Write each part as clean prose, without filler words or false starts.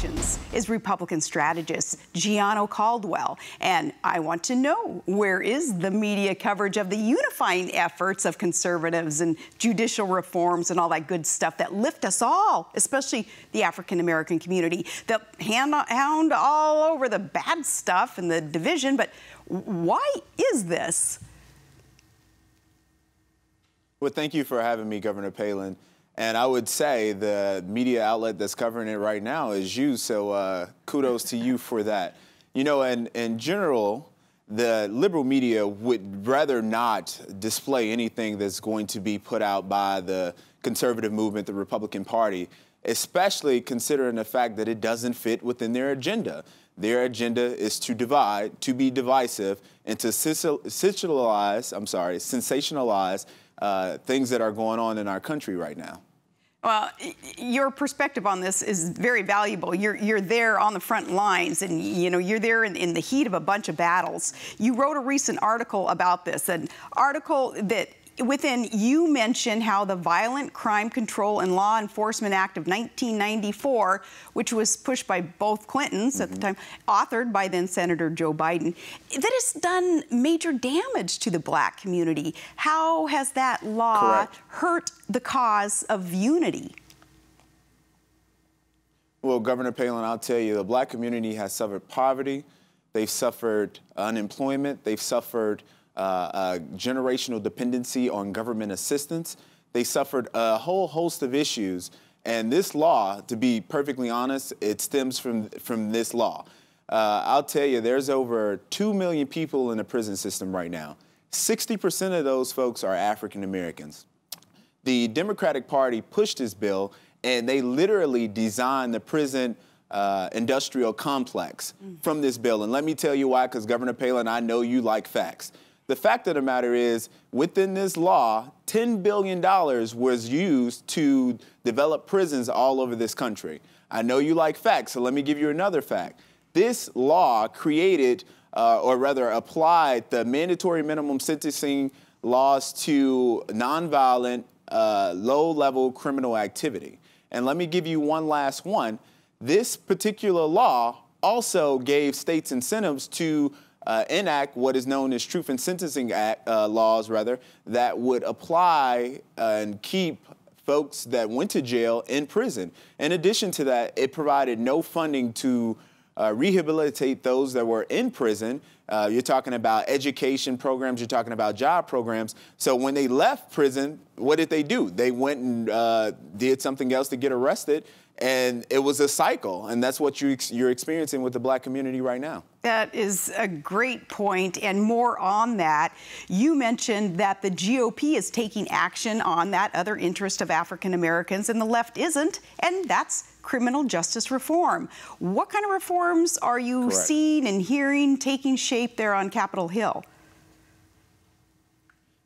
elections is Republican strategist Gianno Caldwell. And I want to know, where is the media coverage of the unifying efforts of conservatives and judicial reforms and all that good stuff that lift us all, especially the African-American community, that hound all over the bad stuff and the division? But why is this? Well, thank you for having me, Governor Palin. And I would say the media outlet that's covering it right now is you, so kudos to you for that. You know, in general, the liberal media would rather not display anything that's going to be put out by the conservative movement, the Republican Party, especially considering the fact that it doesn't fit within their agenda. Their agenda is to divide, to be divisive, and to sensationalize things that are going on in our country right now. Well, your perspective on this is very valuable. You're there on the front lines, and you're there in the heat of a bunch of battles. You wrote a recent article about this, an article that within you mentioned how the Violent Crime Control and Law Enforcement Act of 1994, which was pushed by both Clintons at the time, authored by then Senator Joe Biden, that has done major damage to the black community. How has that law hurt the cause of unity? Well, Governor Palin, I'll tell you, the black community has suffered poverty. They've suffered unemployment. They've suffered generational dependency on government assistance. They suffered a whole host of issues. And this law, to be perfectly honest, it stems from this law. I'll tell you, there's over 2 million people in the prison system right now. 60% of those folks are African Americans. The Democratic Party pushed this bill, and they literally designed the prison industrial complex from this bill. And let me tell you why, because Governor Palin, I know you like facts. The fact of the matter is, within this law, $10 billion was used to develop prisons all over this country. I know you like facts, so let me give you another fact. This law created, or rather applied, the mandatory minimum sentencing laws to nonviolent, low-level criminal activity. And let me give you one last one. This particular law also gave states incentives to enact what is known as Truth in Sentencing Act laws, that would apply and keep folks that went to jail in prison. In addition to that, it provided no funding to rehabilitate those that were in prison. You're talking about education programs, you're talking about job programs. So when they left prison, what did they do? They went and did something else to get arrested. And it was a cycle, and that's what you're experiencing with the black community right now. That is a great point, and more on that. You mentioned that the GOP is taking action on that other interest of African Americans, and the left isn't, and that's criminal justice reform. What kind of reforms are you seeing and hearing taking shape there on Capitol Hill?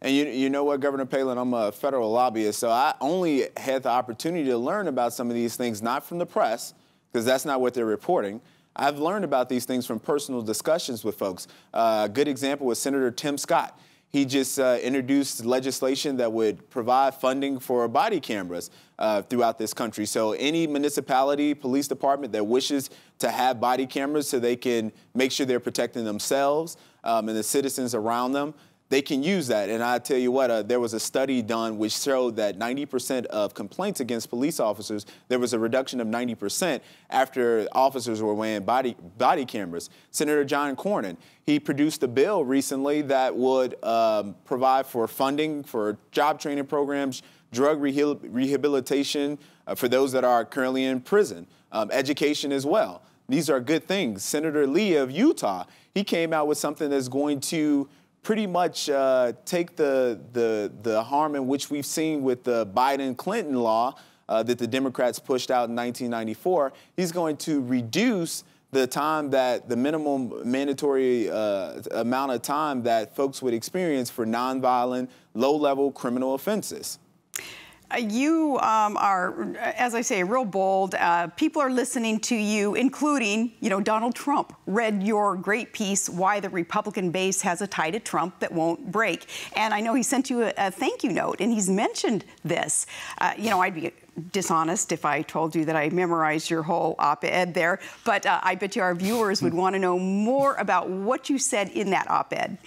And you know what, Governor Palin, I'm a federal lobbyist, so I only had the opportunity to learn about some of these things, not from the press, because that's not what they're reporting. I've learned about these things from personal discussions with folks. A good example was Senator Tim Scott. He just introduced legislation that would provide funding for body cameras throughout this country. So any municipality, police department that wishes to have body cameras so they can make sure they're protecting themselves and the citizens around them, they can use that. And I tell you what, there was a study done which showed that 90% of complaints against police officers, there was a reduction of 90% after officers were wearing body cameras. Senator John Cornyn, he produced a bill recently that would provide for funding for job training programs, drug rehabilitation for those that are currently in prison, education as well. These are good things. Senator Lee of Utah, he came out with something that's going to pretty much take the harm in which we've seen with the Biden-Clinton law that the Democrats pushed out in 1994. He's going to reduce the time that the minimum mandatory amount of time that folks would experience for nonviolent, low-level criminal offenses. You are, as I say, real bold. People are listening to you, including, Donald Trump read your great piece, Why the Republican Base Has a Tie to Trump That Won't Break. And I know he sent you a thank you note, and he's mentioned this. I'd be dishonest if I told you that I memorized your whole op-ed there, but I bet you our viewers would want to know more about what you said in that op-ed.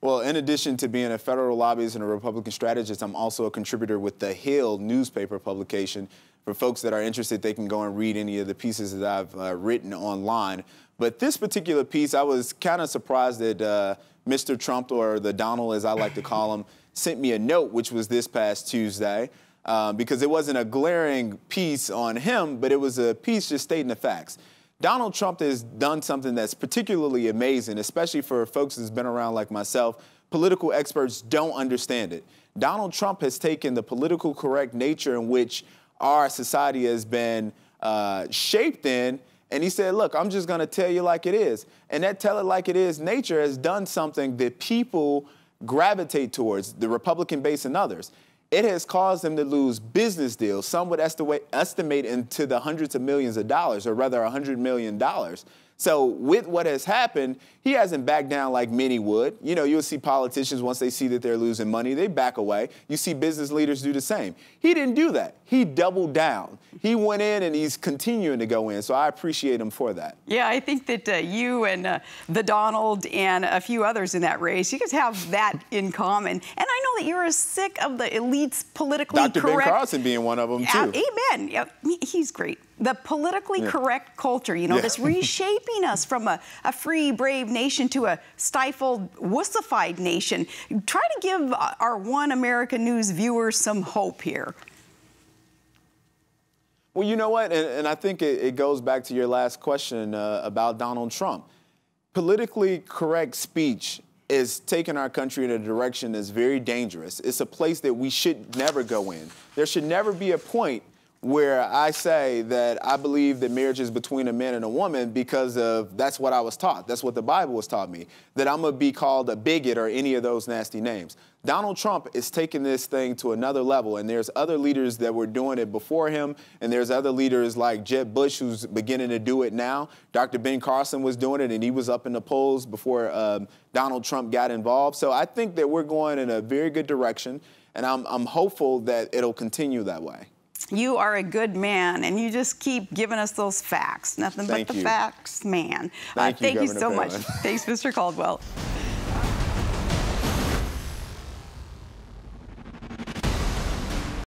Well, in addition to being a federal lobbyist and a Republican strategist, I'm also a contributor with the Hill newspaper publication. For folks that are interested, they can go and read any of the pieces that I've written online. But this particular piece, I was kind of surprised that Mr. Trump, or the Donald as I like to call him, sent me a note, which was this past Tuesday, because it wasn't a glaring piece on him, but it was a piece just stating the facts. Donald Trump has done something that's particularly amazing, especially for folks that's been around like myself. Political experts don't understand it. Donald Trump has taken the political correct nature in which our society has been shaped in, and he said, look, I'm just going to tell you like it is. And that tell it like it is nature has done something that people gravitate towards, the Republican base and others. It has caused them to lose business deals. Some would estimate into the hundreds of millions of dollars, or rather $100 million. So with what has happened, he hasn't backed down like many would. You'll see politicians, once they see that they're losing money, they back away. You see business leaders do the same. He didn't do that. He doubled down. He went in, and he's continuing to go in. So I appreciate him for that. Yeah, I think that you and the Donald and a few others in that race, you guys have that in common. And I know that you're as sick of the elites politically correct. Dr. Ben Carson being one of them, too. Amen. Yeah, he's great. The politically correct culture, that's reshaping us from a free, brave nation to a stifled, wussified nation. Try to give our One America News viewers some hope here. Well, you know what? And I think it goes back to your last question about Donald Trump. Politically correct speech is taking our country in a direction that's very dangerous. It's a place that we should never go in. There should never be a point where I say that I believe that marriage is between a man and a woman because of that's what I was taught. That's what the Bible has taught me, that I'm going to be called a bigot or any of those nasty names. Donald Trump is taking this thing to another level, and there's other leaders that were doing it before him, and there's other leaders like Jeb Bush who's beginning to do it now. Dr. Ben Carson was doing it, and he was up in the polls before Donald Trump got involved. So I think that we're going in a very good direction, and I'm hopeful that it'll continue that way. You are a good man, and you just keep giving us those facts. Nothing but the facts, man. Thank you so much. Thanks, Mr. Caldwell.